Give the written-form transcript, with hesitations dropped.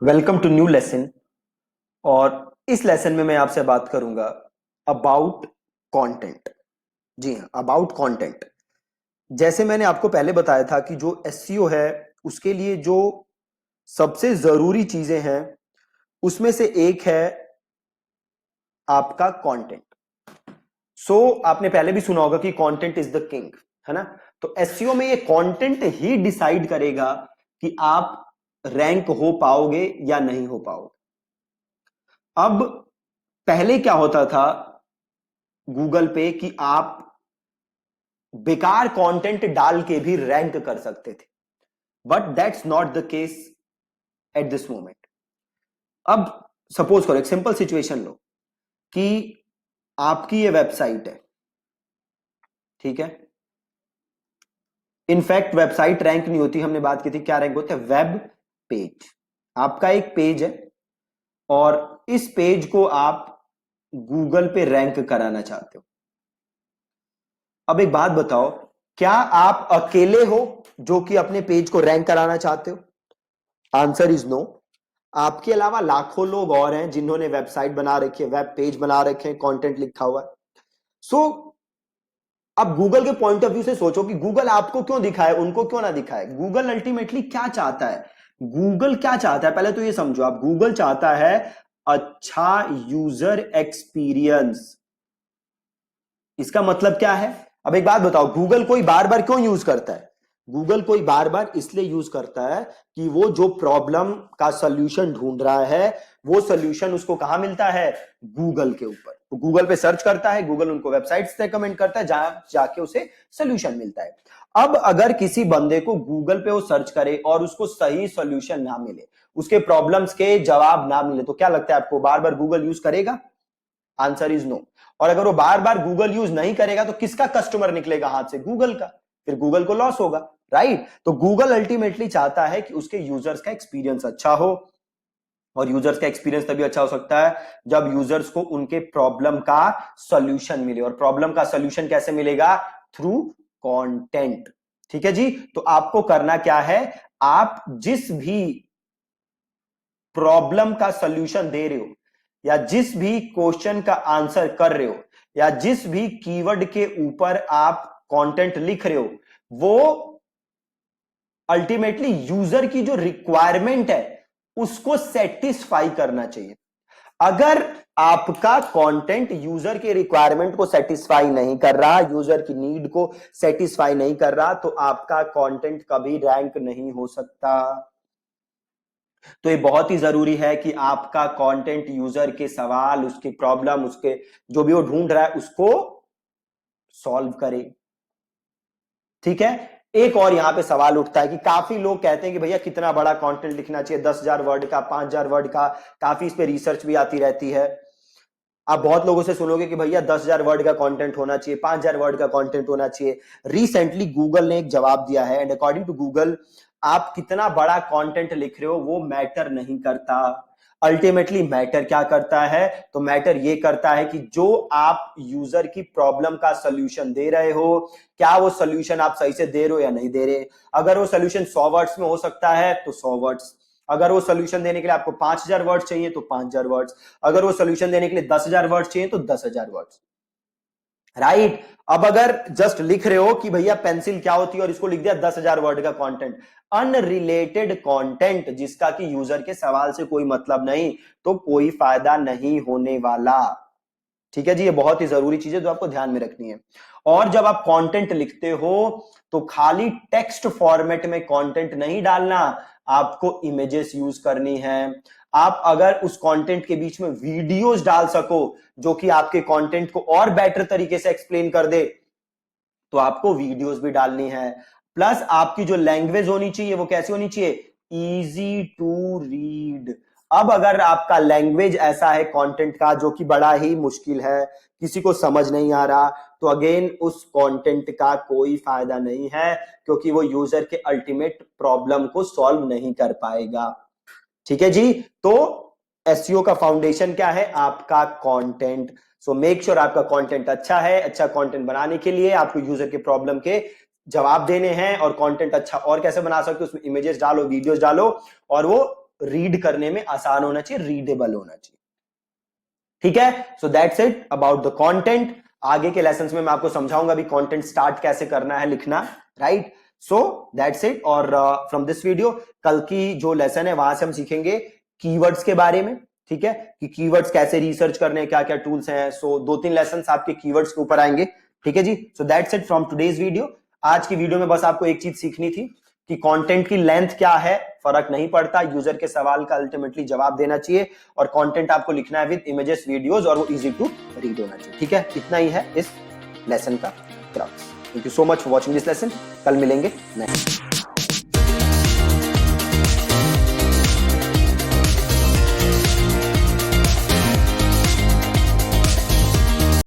Welcome to new lesson. और इस lesson में मैं आपसे बात करूंगा अबाउट कंटेंट। जी हाँ, अबाउट कंटेंट। जैसे मैंने आपको पहले बताया था कि जो एसईओ है उसके लिए जो सबसे जरूरी चीजें हैं उसमें से एक है आपका कंटेंट। आपने पहले भी सुना होगा कि कंटेंट इज द किंग, है ना। तो एसईओ में ये कंटेंट ही डिसाइड करेगा कि आप रैंक हो पाओगे या नहीं हो पाओगे। अब पहले क्या होता था गूगल पे कि आप बेकार कंटेंट डाल के भी रैंक कर सकते थे, but that's not the case at this moment. अब सपोज करो, एक सिंपल सिचुएशन लो कि आपकी ये वेबसाइट है, ठीक है। इनफैक्ट वेबसाइट रैंक नहीं होती, हमने बात की थी क्या रैंक होता है, वेब पेज। आपका एक पेज है और इस पेज को आप गूगल पे रैंक कराना चाहते हो। अब एक बात बताओ, क्या आप अकेले हो जो कि अपने पेज को रैंक कराना चाहते हो? Answer is no. आपके अलावा लाखों लोग और हैं जिन्होंने वेबसाइट बना रखी है, वेब पेज बना रखे हैं, कंटेंट लिखा हुआ है। सो अब गूगल के पॉइंट ऑफ व्यू से सोचो कि गूगल आपको क्यों दिखाए, उनको क्यों ना दिखाए। गूगल अल्टीमेटली क्या चाहता है? गूगल क्या चाहता है पहले तो ये समझो आप। गूगल चाहता है अच्छा यूजर एक्सपीरियंस। इसका मतलब क्या है? अब एक बात बताओ, गूगल कोई बार बार क्यों यूज करता है? गूगल कोई बार बार इसलिए यूज करता है कि वो जो प्रॉब्लम का सॉल्यूशन ढूंढ रहा है वो सॉल्यूशन उसको कहां मिलता है? गूगल के ऊपर। तो गूगल पे सर्च करता है, गूगल उनको वेबसाइट्स रेकमेंड करता है जहां जाके उसे सॉल्यूशन मिलता है। अब अगर किसी बंदे को गूगल पे वो सर्च करे और उसको सही सॉल्यूशन ना मिले, उसके प्रॉब्लम्स के जवाब ना मिले, तो क्या लगता है आपको बार बार गूगल यूज करेगा? Answer is no. और अगर वो बार बार गूगल यूज नहीं करेगा तो किसका कस्टमर निकलेगा हाथ से? गूगल का। फिर गूगल को लॉस होगा, राइट। तो गूगल अल्टीमेटली चाहता है कि उसके यूजर्स का एक्सपीरियंस अच्छा हो। और यूजर्स का एक्सपीरियंस तभी अच्छा हो सकता है जब यूजर्स को उनके प्रॉब्लम का सॉल्यूशन मिले। और प्रॉब्लम का सॉल्यूशन कैसे मिलेगा? Through content. ठीक है जी। तो आपको करना क्या है, आप जिस भी प्रॉब्लम का सॉल्यूशन दे रहे हो या जिस भी क्वेश्चन का आंसर कर रहे हो या जिस भी कीवर्ड के ऊपर आप कंटेंट लिख रहे हो, वो अल्टीमेटली यूजर की जो रिक्वायरमेंट है उसको सेटिस्फाई करना चाहिए। अगर आपका कंटेंट यूजर के रिक्वायरमेंट को सेटिस्फाई नहीं कर रहा, यूजर की नीड को सेटिस्फाई नहीं कर रहा, तो आपका कंटेंट कभी रैंक नहीं हो सकता। तो ये बहुत ही जरूरी है कि आपका कंटेंट यूजर के सवाल, उसकी प्रॉब्लम, उसके जो भी वो ढूंढ रहा है उसको सॉल्व करे। ठीक है। एक और यहां पे सवाल उठता है कि काफी लोग कहते हैं कि भैया कितना बड़ा कंटेंट लिखना चाहिए, 10,000 वर्ड का, 5,000 वर्ड का। काफी इस पे रिसर्च भी आती रहती है। आप बहुत लोगों से सुनोगे कि भैया 10,000 वर्ड का कंटेंट होना चाहिए, 5,000 वर्ड का कंटेंट होना चाहिए। रिसेंटली गूगल ने एक जवाब दिया है, एंड अकॉर्डिंग टू गूगल आप कितना बड़ा कंटेंट लिख रहे हो वो मैटर नहीं करता। अल्टीमेटली मैटर क्या करता है? तो मैटर ये करता है कि जो आप यूजर की प्रॉब्लम का सॉल्यूशन दे रहे हो, क्या वो सॉल्यूशन आप सही से दे रहे हो या नहीं दे रहे। अगर वो सॉल्यूशन 100 वर्ड्स में हो सकता है तो 100 वर्ड्स। अगर वो सॉल्यूशन देने के लिए आपको 5,000 वर्ड्स चाहिए तो 5,000 वर्ड्स। अगर वो सॉल्यूशन देने के लिए 10,000 वर्ड्स चाहिए तो 10,000 वर्ड्स, राइट। अब अगर जस्ट लिख रहे हो कि भैया पेंसिल क्या होती है और इसको लिख दिया 10,000 वर्ड का कंटेंट, अनरिलेटेड कंटेंट जिसका कि यूजर के सवाल से कोई मतलब नहीं, तो कोई फायदा नहीं होने वाला। ठीक है जी। ये बहुत ही जरूरी चीज है जो आपको ध्यान में रखनी है। और जब आप कंटेंट लिखते हो तो खाली टेक्स्ट फॉर्मेट में कंटेंट नहीं डालना, आपको इमेजेस यूज करनी है। आप अगर उस कंटेंट के बीच में वीडियोस डाल सको जो कि आपके कंटेंट को और बेटर तरीके से एक्सप्लेन कर दे, तो आपको वीडियोस भी डालनी है। प्लस आपकी जो लैंग्वेज होनी चाहिए वो कैसी होनी चाहिए? Easy to read. अब अगर आपका लैंग्वेज ऐसा है कंटेंट का जो कि बड़ा ही मुश्किल है, किसी को समझ नहीं आ रहा, तो अगेन उस कंटेंट का कोई फायदा नहीं है, क्योंकि वो यूजर के अल्टीमेट प्रॉब्लम को सॉल्व नहीं कर पाएगा। ठीक है जी। तो एसईओ का फाउंडेशन क्या है? आपका कंटेंट। सो मेक श्योर आपका कंटेंट अच्छा है। अच्छा कंटेंट बनाने के लिए आपको यूजर के प्रॉब्लम के जवाब देने हैं। और कंटेंट अच्छा और कैसे बना सकते हो, उसमें इमेजेस डालो, वीडियोस डालो, और वो रीड करने में आसान होना चाहिए, रीडेबल होना चाहिए। ठीक है, सो that's it about the content. आगे के लेसन्स में मैं आपको समझाऊंगा भी कंटेंट स्टार्ट कैसे करना है लिखना, राइट। So that's it. और फ्रॉम दिस वीडियो कल की जो लेसन है वहां से हम सीखेंगे कीवर्ड्स के बारे में, ठीक है, कि कीवर्ड्स कैसे रिसर्च करने, क्या क्या टूल्स हैं। सो 2-3 लेसन्स आपके कीवर्ड्स के ऊपर आएंगे, ठीक है जी। So that's it from today's video. आज की वीडियो में बस आपको एक चीज सीखनी थी कि कंटेंट की लेंथ क्या है, फर्क नहीं पड़ता, यूजर के सवाल का अल्टीमेटली जवाब देना चाहिए, और कंटेंट आपको लिखना है विद इमेजेस, वीडियोस, और वो इजी टू रीड होना चाहिए, ठीक है। इतना ही है इस लेसन का crux. Thank you so much for watching this lesson. कल मिलेंगे नेक्स्ट।